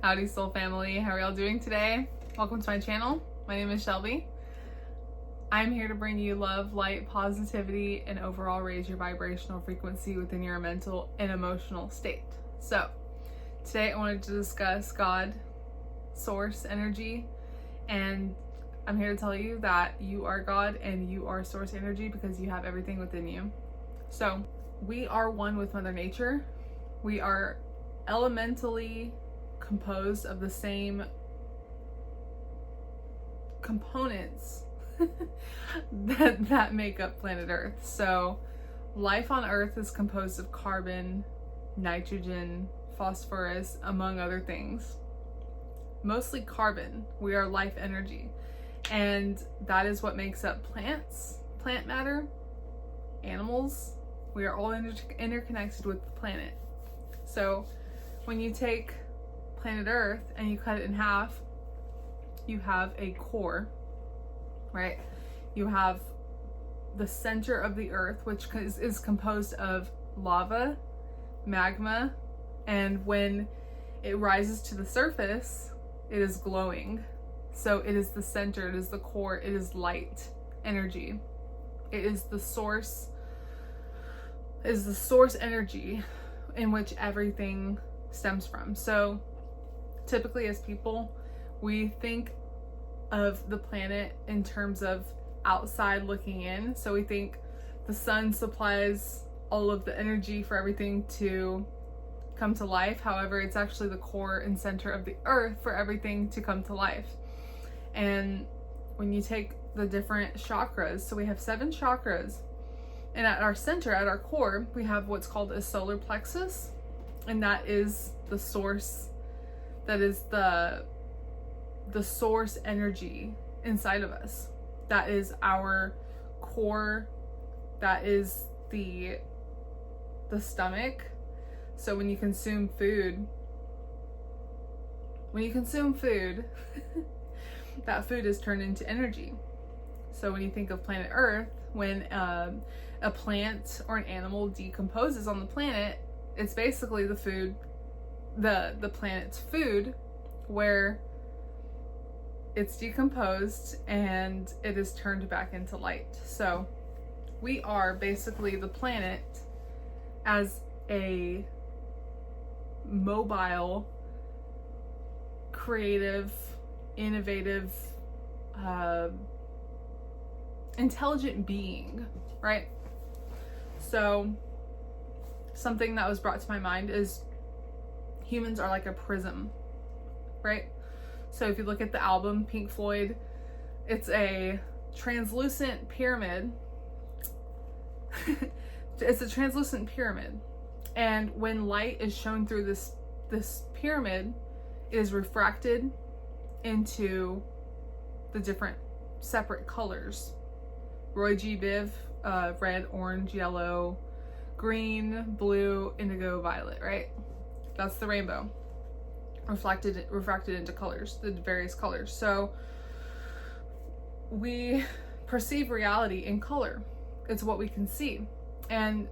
Howdy soul family, how are y'all doing today? Welcome to my channel. My name is Shelby. I'm here to bring you love, light, positivity, and overall raise your vibrational frequency within your mental and emotional state. So today I wanted to discuss God, source energy, and I'm here to tell you that you are God and you are source energy because you have everything within you. So we are one with Mother Nature. We are elementally composed of the same components that make up planet Earth. So life on Earth is composed of carbon, nitrogen, phosphorus, among other things. Mostly carbon. We are life energy. And that is what makes up plants, plant matter, animals. We are all interconnected with the planet. So when you take planet Earth and you cut it in half, you have a core, right? You have the center of the Earth, which is composed of lava, magma, and when it rises to the surface, it is glowing. So it is the center, it is the core, it is light energy. It is the source energy in which everything stems from. So typically as people, we think of the planet in terms of outside looking in. So we think the sun supplies all of the energy for everything to come to life. However, it's actually the core and center of the Earth for everything to come to life. And when you take the different chakras, so we have 7 chakras, and at our center, at our core, we have what's called a solar plexus, and that is the source, that is the source energy inside of us. That is our core, that is the stomach. So when you consume food, that food is turned into energy. So when you think of planet Earth, when a plant or an animal decomposes on the planet, it's basically the food, the planet's food, where it's decomposed and it is turned back into light. So we are basically the planet as a mobile, creative, innovative, intelligent being, right? So something that was brought to my mind is humans are like a prism, right? So if you look at the album Pink Floyd, it's a translucent pyramid. It's a translucent pyramid. And when light is shown through this pyramid, it is refracted into the different separate colors. Roy G. Biv, red, orange, yellow, green, blue, indigo, violet, right? That's the rainbow. Refracted into colors, the various colors. So we perceive reality in color. It's what we can see. And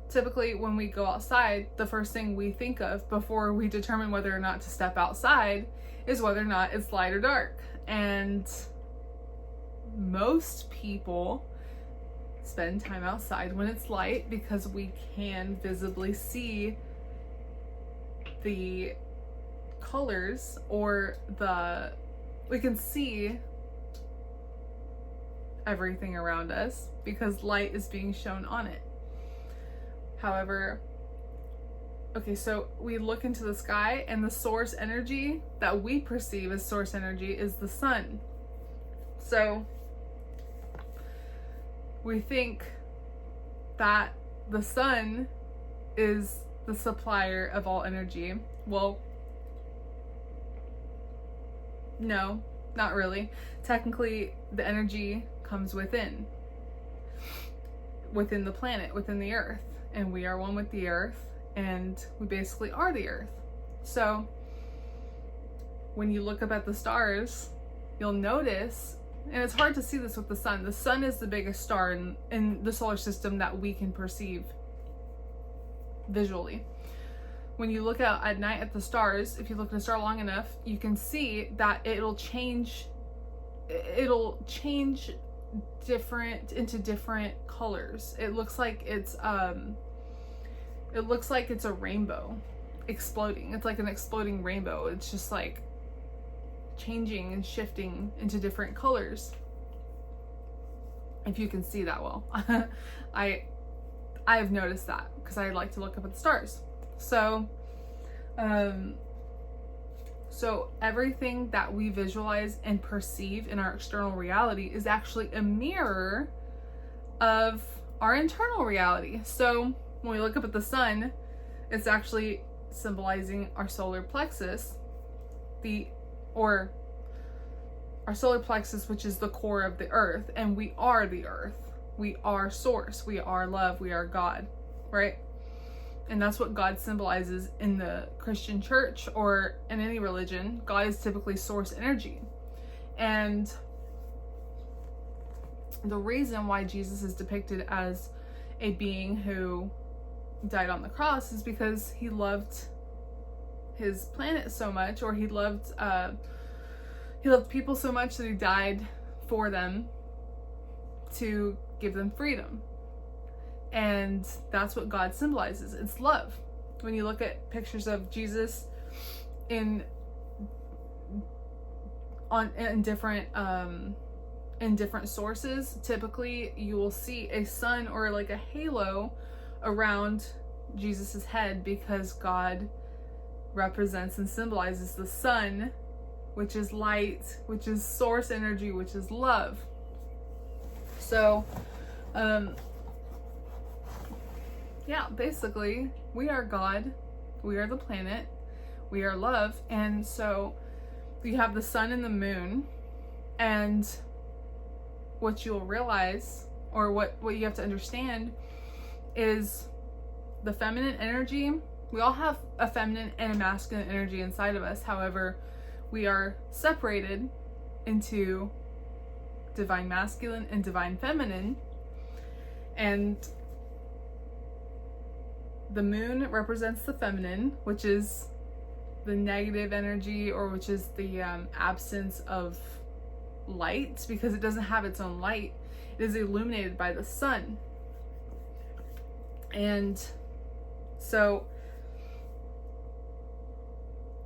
typically when we go outside, the first thing we think of before we determine whether or not to step outside is whether or not it's light or dark. And most people spend time outside when it's light because we can visibly see the colors, or we can see everything around us because light is being shown on it. However, okay, so we look into the sky and the source energy that we perceive as source energy is the sun. So we think that the sun is the supplier of all energy. Well, no, not really. Technically, the energy comes within the planet, within the Earth. And we are one with the Earth, and we basically are the Earth. So when you look up at the stars, you'll notice, and it's hard to see this with the sun. The sun is the biggest star in the solar system that we can perceive visually. when you look out at night at the stars, if you look at a star long enough, you can see that it'll change different into different colors. It looks like it's a rainbow exploding. It's like an exploding rainbow. It's just like changing and shifting into different colors. If you can see that well. I've noticed that because I like to look up at the stars. So everything that we visualize and perceive in our external reality is actually a mirror of our internal reality. So when we look up at the sun, it's actually symbolizing our solar plexus, our solar plexus, which is the core of the earth, and we are the earth. We are source, we are love, we are God, right? And that's what God symbolizes in the Christian church or in any religion. God is typically source energy. And the reason why Jesus is depicted as a being who died on the cross is because he loved his planet so much, or he loved people so much that he died for them to give them freedom. And that's what God symbolizes. It's love. When you look at pictures of Jesus in different sources, typically you will see a sun or like a halo around Jesus's head, because God represents and symbolizes the sun, which is light, which is source energy, which is love. So, yeah, basically, we are God, we are the planet, we are love, and so you have the sun and the moon, and what you'll realize, or what you have to understand, is the feminine energy. We all have a feminine and a masculine energy inside of us. However, we are separated into divine masculine and divine feminine, and the moon represents the feminine, which is the negative energy, or which is the absence of light, because it doesn't have its own light. It is illuminated by the sun. And so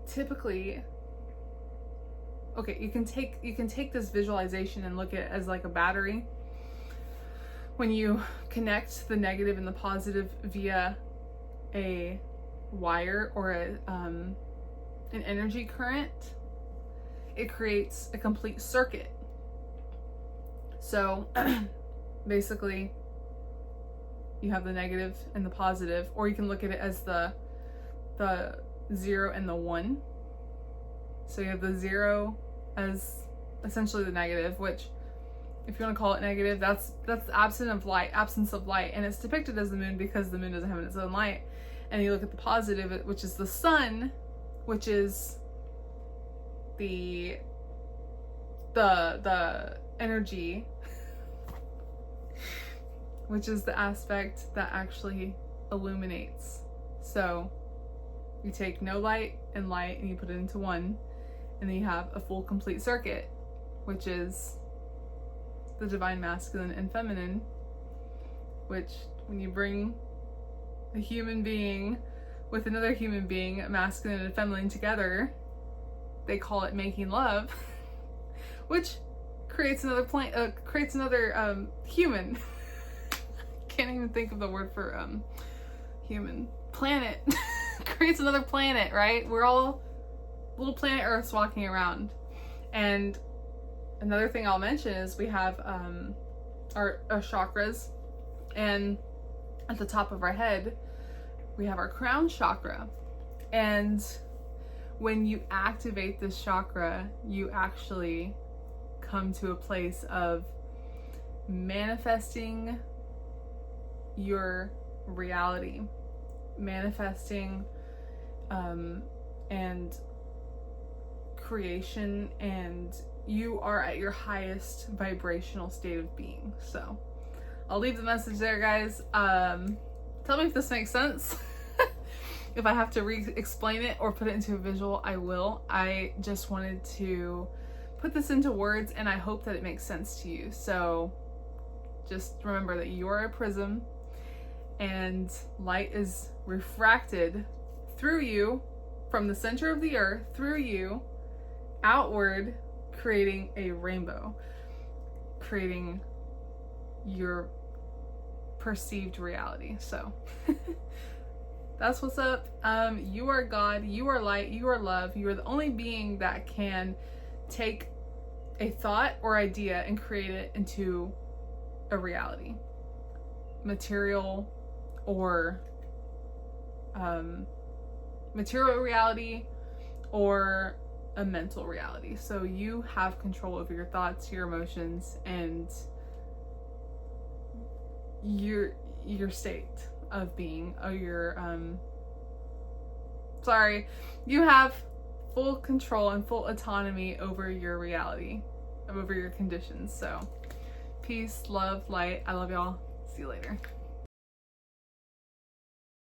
typically, okay, you can take this visualization and look at it as like a battery. When you connect the negative and the positive via a wire or an energy current, it creates a complete circuit. So basically, you have the negative and the positive, or you can look at it as the 0 and the 1. So you have the 0 as essentially the negative, which, if you want to call it negative, that's absence of light, and it's depicted as the moon because the moon doesn't have its own light. And you look at the positive, which is the sun, which is the energy, which is the aspect that actually illuminates. So you take no light and light and you put it into one, and then you have a full complete circuit, which is the divine masculine and feminine, which when you bring a human being with another human being, masculine and feminine, together, they call it making love, which creates another human. Can't even think of the word for human. Planet. Creates another planet, right? We're all little planet Earths walking around. And another thing I'll mention is we have our chakras, and at the top of our head we have our crown chakra. And when you activate this chakra, you actually come to a place of manifesting your reality, manifesting and creation, and you are at your highest vibrational state of being. So I'll leave the message there, guys. Tell me if this makes sense. If I have to explain it or put it into a visual, I will. I just wanted to put this into words, and I hope that it makes sense to you. So just remember that you are a prism, and light is refracted through you from the center of the earth, through you, outward, creating a rainbow, creating your perceived reality. So that's what's up. You are God, you are light, you are love. You are the only being that can take a thought or idea and create it into a reality, material or material reality or a mental reality. So you have control over your thoughts, your emotions, and your state of being, or your you have full control and full autonomy over your reality, over your conditions. So peace, love, light. I love y'all. See you later.